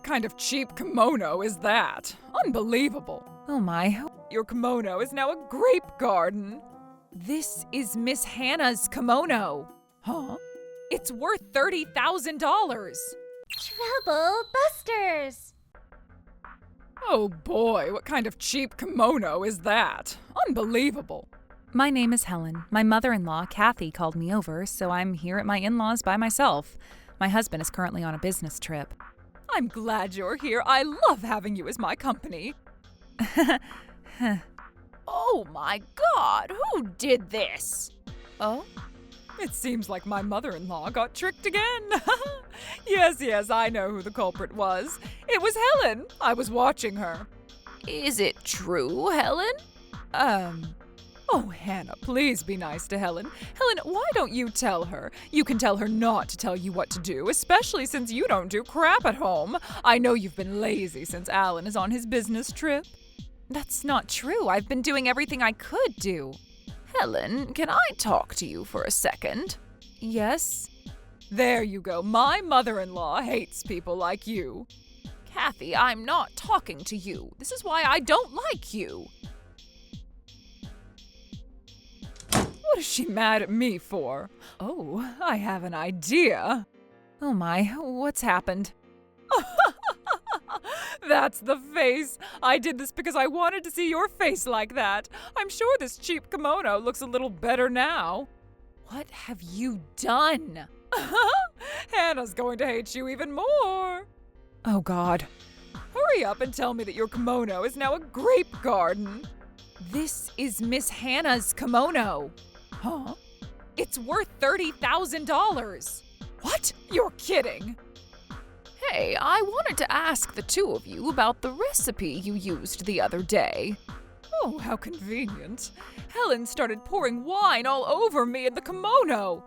what kind of cheap kimono is that? Unbelievable. Oh my. Your kimono is now a grape garden. This is Miss Hannah's kimono. Huh? It's worth $30,000. Trouble Busters! Oh boy, what kind of cheap kimono is that? Unbelievable. My name is Helen. My mother-in-law, Kathy, called me over, so I'm here at my in-laws by myself. My husband is currently on a business trip. I'm glad you're here. I love having you as my company. Oh my God, who did this? Oh? It seems like my mother-in-law got tricked again. Yes, I know who the culprit was. It was Helen. I was watching her. Is it true, Helen? Oh, Hannah, please be nice to Helen. Helen, why don't you tell her? You can tell her not to tell you what to do, especially since you don't do crap at home. I know you've been lazy since Alan is on his business trip. That's not true. I've been doing everything I could do. Helen, can I talk to you for a second? Yes? There you go. My mother-in-law hates people like you. Kathy, I'm not talking to you. This is why I don't like you. What is she mad at me for? Oh, I have an idea. Oh my, what's happened? That's the face. I did this because I wanted to see your face like that. I'm sure this cheap kimono looks a little better now. What have you done? Hannah's going to hate you even more. Oh God. Hurry up and tell me that your kimono is now a grape garden. This is Miss Hannah's kimono. Huh? It's worth $30,000. What? You're kidding. Hey, I wanted to ask the two of you about the recipe you used the other day. Oh, how convenient. Helen started pouring wine all over me in the kimono.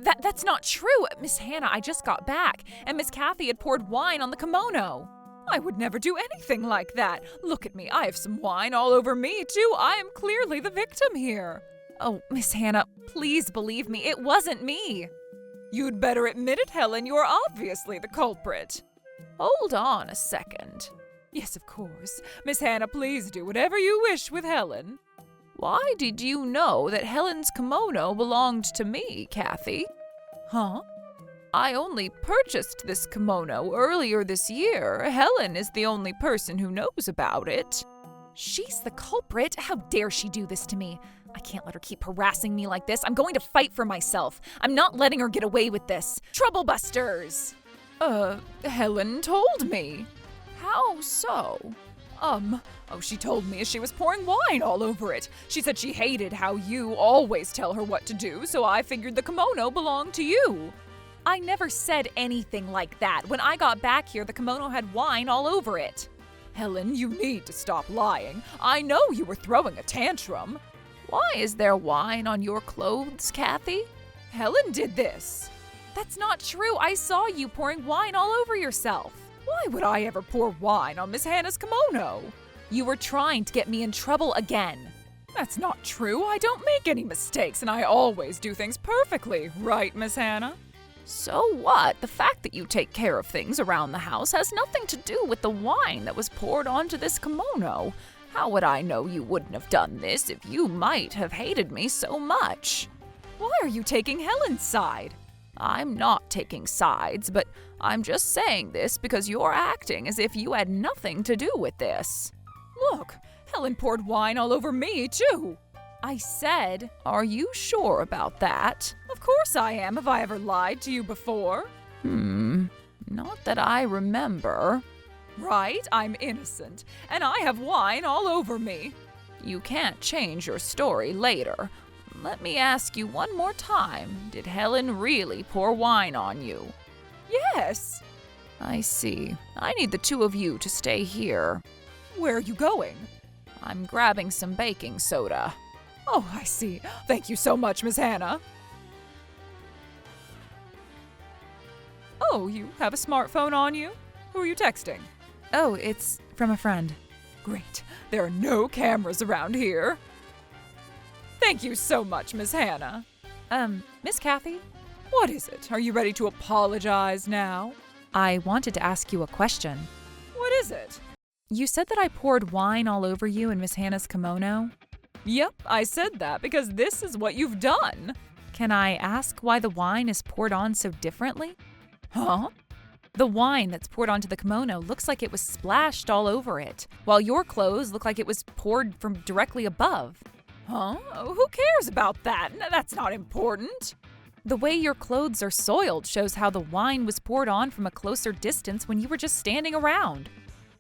That's not true, Miss Hannah. I just got back, and Miss Kathy had poured wine on the kimono. I would never do anything like that. Look at me. I have some wine all over me, too. I am clearly the victim here. Oh, Miss Hannah, please believe me. It wasn't me. You'd better admit it, Helen. You're obviously the culprit. Hold on a second. Yes, of course. Miss Hannah, please do whatever you wish with Helen. Why did you know that Helen's kimono belonged to me, Kathy? Huh? I only purchased this kimono earlier this year. Helen is the only person who knows about it. She's the culprit. How dare she do this to me? I can't let her keep harassing me like this. I'm going to fight for myself. I'm not letting her get away with this. Trouble Busters! Helen told me. How so? She told me as she was pouring wine all over it. She said she hated how you always tell her what to do, so I figured the kimono belonged to you. I never said anything like that. When I got back here, the kimono had wine all over it. Helen, you need to stop lying. I know you were throwing a tantrum. Why is there wine on your clothes, Kathy? Helen did this. That's not true. I saw you pouring wine all over yourself. Why would I ever pour wine on Miss Hannah's kimono? You were trying to get me in trouble again. That's not true. I don't make any mistakes, and I always do things perfectly. Right, Miss Hannah? So what? The fact that you take care of things around the house has nothing to do with the wine that was poured onto this kimono. How would I know you wouldn't have done this if you might have hated me so much? Why are you taking Helen's side? I'm not taking sides, but I'm just saying this because you're acting as if you had nothing to do with this. Look, Helen poured wine all over me, too. I said, are you sure about that? Of course I am. Have I ever lied to you before? Not that I remember. Right, I'm innocent, and I have wine all over me. You can't change your story later. Let me ask you one more time. Did Helen really pour wine on you? Yes. I see. I need the two of you to stay here. Where are you going? I'm grabbing some baking soda. Oh, I see. Thank you so much, Miss Hannah. Oh, you have a smartphone on you? Who are you texting? Oh, it's from a friend. Great. There are no cameras around here. Thank you so much, Miss Hannah. Miss Kathy? What is it? Are you ready to apologize now? I wanted to ask you a question. What is it? You said that I poured wine all over you in Miss Hannah's kimono. Yep, I said that because this is what you've done. Can I ask why the wine is poured on so differently? Huh? The wine that's poured onto the kimono looks like it was splashed all over it, while your clothes look like it was poured from directly above. Huh? Who cares about that? That's not important. The way your clothes are soiled shows how the wine was poured on from a closer distance when you were just standing around.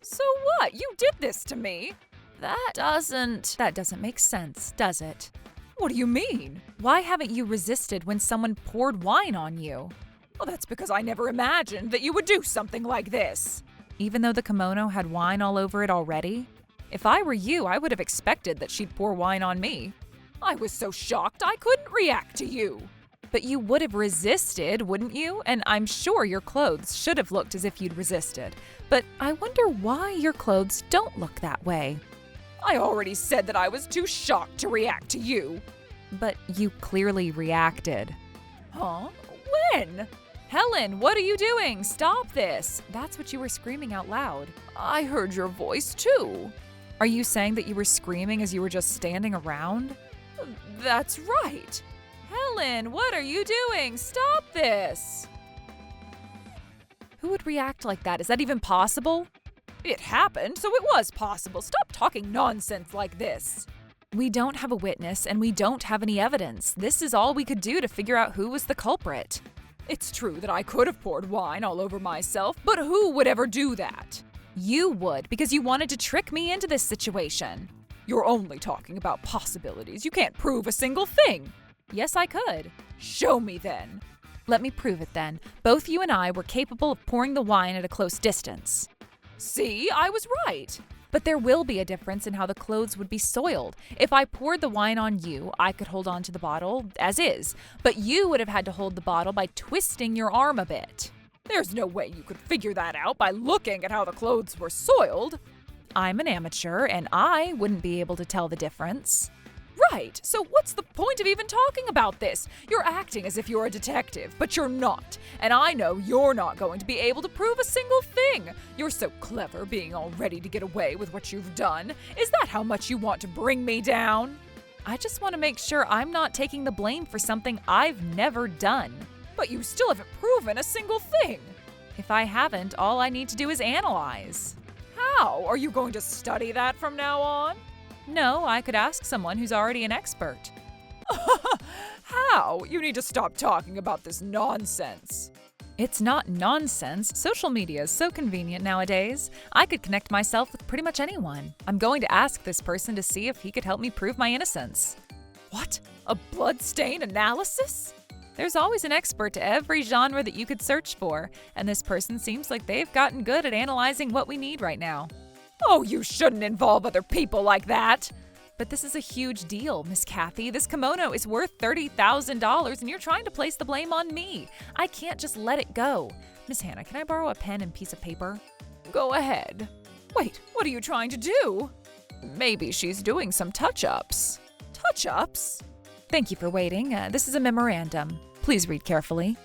So what? You did this to me. That doesn't make sense, does it? What do you mean? Why haven't you resisted when someone poured wine on you? Well, that's because I never imagined that you would do something like this. Even though the kimono had wine all over it already? If I were you, I would have expected that she'd pour wine on me. I was so shocked I couldn't react to you. But you would have resisted, wouldn't you? And I'm sure your clothes should have looked as if you'd resisted. But I wonder why your clothes don't look that way. I already said that I was too shocked to react to you. But you clearly reacted. Huh? When? Helen, what are you doing? Stop this. That's what you were screaming out loud. I heard your voice too. Are you saying that you were screaming as you were just standing around? That's right. Helen, what are you doing? Stop this. Who would react like that? Is that even possible? It happened, so it was possible. Stop talking nonsense like this. We don't have a witness and we don't have any evidence. This is all we could do to figure out who was the culprit. It's true that I could have poured wine all over myself, but who would ever do that? You would, because you wanted to trick me into this situation. You're only talking about possibilities. You can't prove a single thing. Yes, I could. Show me then. Let me prove it then. Both you and I were capable of pouring the wine at a close distance. See, I was right. But there will be a difference in how the clothes would be soiled. If I poured the wine on you, I could hold on to the bottle as is, but you would have had to hold the bottle by twisting your arm a bit. There's no way you could figure that out by looking at how the clothes were soiled. I'm an amateur, and I wouldn't be able to tell the difference. Right, so what's the point of even talking about this? You're acting as if you're a detective, but you're not. And I know you're not going to be able to prove a single thing. You're so clever being all ready to get away with what you've done. Is that how much you want to bring me down? I just want to make sure I'm not taking the blame for something I've never done. But you still haven't proven a single thing. If I haven't, all I need to do is analyze. How? Are you going to study that from now on? No, I could ask someone who's already an expert. How? You need to stop talking about this nonsense. It's not nonsense. Social media is so convenient nowadays. I could connect myself with pretty much anyone. I'm going to ask this person to see if he could help me prove my innocence. What? A bloodstain analysis? There's always an expert to every genre that you could search for, and this person seems like they've gotten good at analyzing what we need right now. Oh, you shouldn't involve other people like that. But this is a huge deal, Miss Kathy. This kimono is worth $30,000 and you're trying to place the blame on me. I can't just let it go. Miss Hannah, can I borrow a pen and piece of paper? Go ahead. Wait, what are you trying to do? Maybe she's doing some touch-ups. Touch-ups? Thank you for waiting. This is a memorandum. Please read carefully.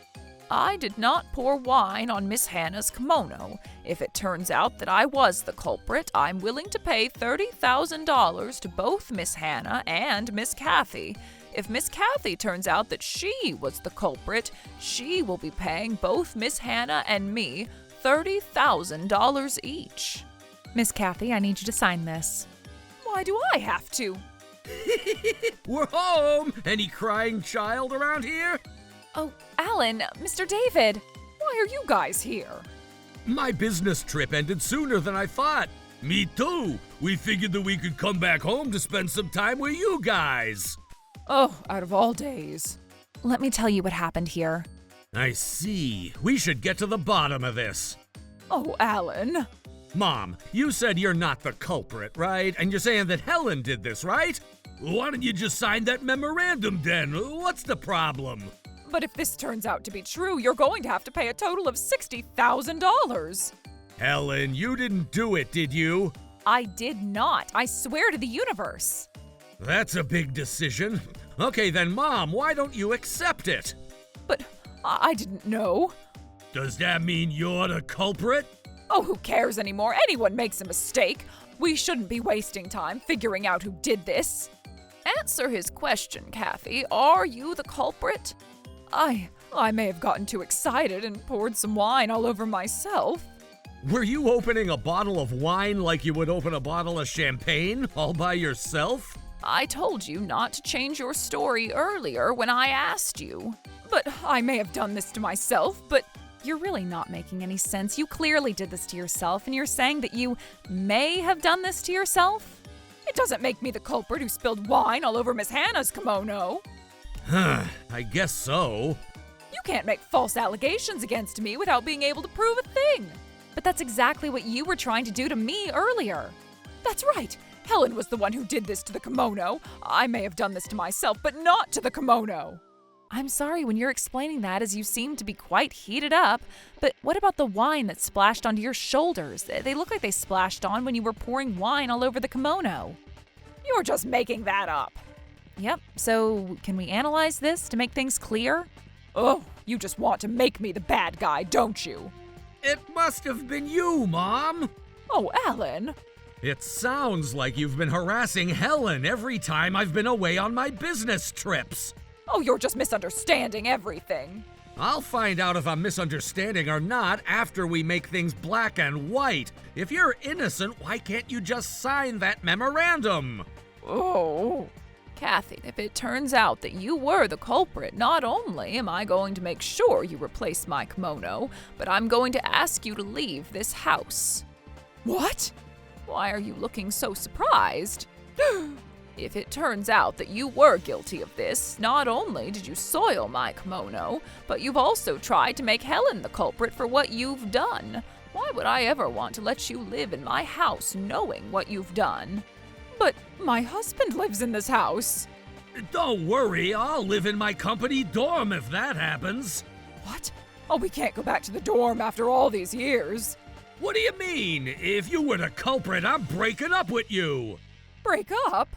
I did not pour wine on Miss Hannah's kimono. If it turns out that I was the culprit, I'm willing to pay $30,000 to both Miss Hannah and Miss Kathy. If Miss Kathy turns out that she was the culprit, she will be paying both Miss Hannah and me $30,000 each. Miss Kathy, I need you to sign this. Why do I have to? We're home! Any crying child around here? Oh, Alan, Mr. David. Why are you guys here? My business trip ended sooner than I thought. Me too. We figured that we could come back home to spend some time with you guys. Oh, out of all days. Let me tell you what happened here. I see. We should get to the bottom of this. Oh, Alan. Mom, you said you're not the culprit, right? And you're saying that Helen did this, right? Why don't you just sign that memorandum then? What's the problem? But if this turns out to be true, you're going to have to pay a total of $60,000. Helen, you didn't do it, did you? I did not. I swear to the universe. That's a big decision. Okay then, Mom, why don't you accept it? But I didn't know. Does that mean you're the culprit? Oh, who cares anymore? Anyone makes a mistake. We shouldn't be wasting time figuring out who did this. Answer his question, Kathy. Are you the culprit? I may have gotten too excited and poured some wine all over myself. Were you opening a bottle of wine like you would open a bottle of champagne all by yourself? I told you not to change your story earlier when I asked you. But I may have done this to myself, but You're really not making any sense. You clearly did this to yourself, and you're saying that you may have done this to yourself? it doesn't make me the culprit who spilled wine all over Miss Hannah's kimono. I guess so. You can't make false allegations against me without being able to prove a thing. But that's exactly what you were trying to do to me earlier. That's right. Helen was the one who did this to the kimono. I may have done this to myself, but not to the kimono. I'm sorry when you're explaining that, as you seem to be quite heated up, but what about the wine that splashed onto your shoulders? They look like they splashed on when you were pouring wine all over the kimono. You're just making that up. Yep, so can we analyze this to make things clear? Oh, you just want to make me the bad guy, don't you? It must have been you, Mom. Oh, Alan. It sounds like you've been harassing Helen every time I've been away on my business trips. Oh, you're just misunderstanding everything. I'll find out if I'm misunderstanding or not after we make things black and white. If you're innocent, why can't you just sign that memorandum? Oh. Kathy, if it turns out that you were the culprit, not only am I going to make sure you replace my kimono, but I'm going to ask you to leave this house. What? Why are you looking so surprised? If it turns out that you were guilty of this, not only did you soil my kimono, but you've also tried to make Helen the culprit for what you've done. Why would I ever want to let you live in my house knowing what you've done? But my husband lives in this house. Don't worry, I'll live in my company dorm if that happens. What? Oh, we can't go back to the dorm after all these years. What do you mean? If you were the culprit, I'm breaking up with you. Break up?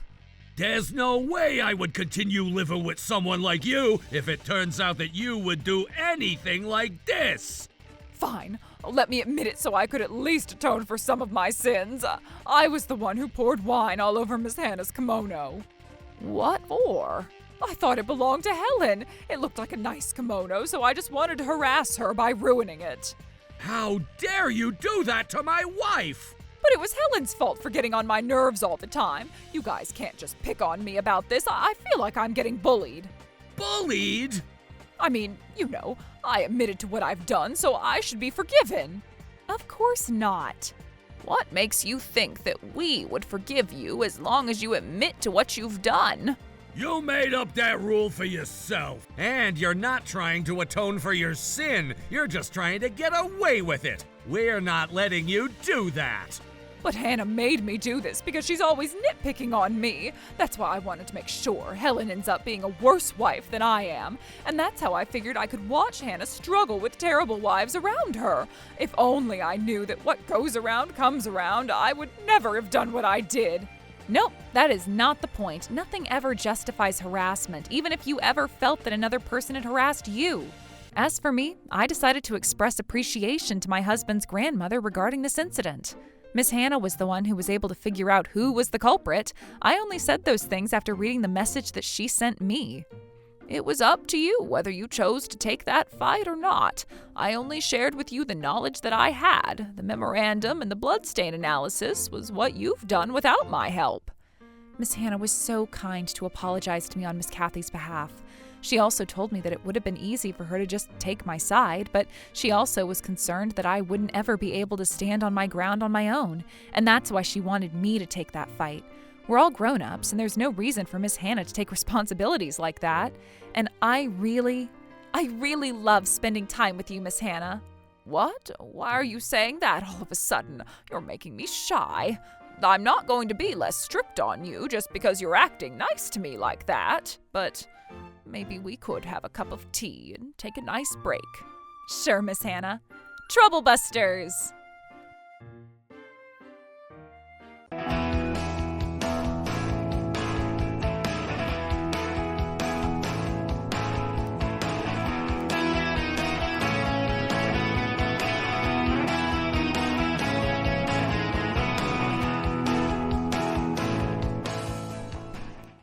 There's no way I would continue living with someone like you if it turns out that you would do anything like this. Fine. Let me admit it so I could at least atone for some of my sins. I was the one who poured wine all over Miss Hannah's kimono. What for? I thought it belonged to Helen. It looked like a nice kimono, so I just wanted to harass her by ruining it. How dare you do that to my wife? But it was Helen's fault for getting on my nerves all the time. You guys can't just pick on me about this. I feel like I'm getting bullied. Bullied? I mean, you know, I admitted to what I've done, so I should be forgiven. Of course not. What makes you think that we would forgive you as long as you admit to what you've done? You made up that rule for yourself. And you're not trying to atone for your sin. You're just trying to get away with it. We're not letting you do that. But Hannah made me do this because she's always nitpicking on me. That's why I wanted to make sure Helen ends up being a worse wife than I am. And that's how I figured I could watch Hannah struggle with terrible wives around her. If only I knew that what goes around comes around, I would never have done what I did. Nope, that is not the point. Nothing ever justifies harassment, even if you ever felt that another person had harassed you. As for me, I decided to express appreciation to my husband's grandmother regarding this incident. Miss Hannah was the one who was able to figure out who was the culprit. I only said those things after reading the message that she sent me. It was up to you whether you chose to take that fight or not. I only shared with you the knowledge that I had. The memorandum and the bloodstain analysis was what you've done without my help. Miss Hannah was so kind to apologize to me on Miss Kathy's behalf. She also told me that it would have been easy for her to just take my side, but she also was concerned that I wouldn't ever be able to stand on my ground on my own, and that's why she wanted me to take that fight. We're all grown-ups, and there's no reason for Miss Hannah to take responsibilities like that. And I really love spending time with you, Miss Hannah. What? Why are you saying that all of a sudden? You're making me shy. I'm not going to be less strict on you just because you're acting nice to me like that, but maybe we could have a cup of tea and take a nice break. Sure, Miss Hannah. Trouble Busters!